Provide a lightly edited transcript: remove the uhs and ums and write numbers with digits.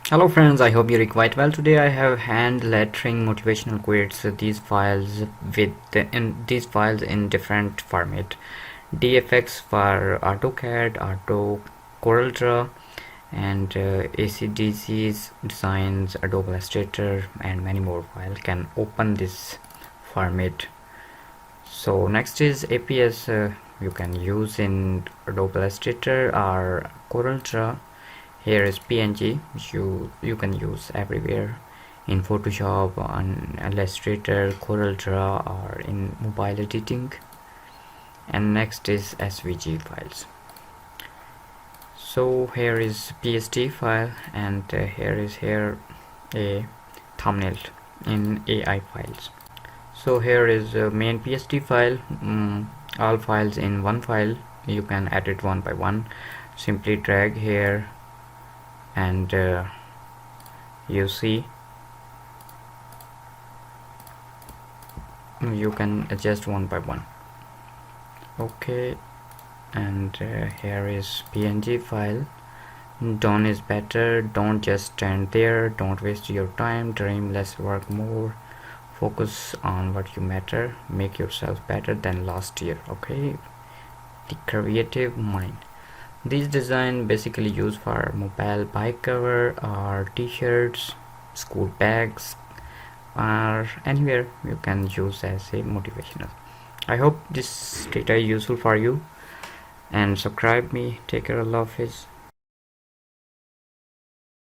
Hello friends, I hope you're quite well. Today I have hand lettering motivational quotes. These files in different format. DFX for AutoCAD, Auto CorelDRAW, and ACDC's designs, Adobe Illustrator, and many more files can open this format. So next is APS. You can use in Adobe Illustrator or CorelDRAW. Here is PNG, which you can use everywhere in Photoshop, on Illustrator, CorelDRAW, or in mobile editing. And next is SVG files. So here is PSD file, and here a thumbnail in AI files. So here is a main PSD file, all files in one file. You can edit one by one. Simply drag here, and you see you can adjust one by one. Okay, and here is PNG file. Done is better. Don't just stand there. Don't waste your time. Dream less, work more. Focus on what you matter. Make yourself better than last year. Okay, the creative mind. These design basically used for mobile bike cover or t-shirts, school bags, or anywhere you can use as a motivational. I hope this data is useful for you, and subscribe me. Take care, Allah Hafiz.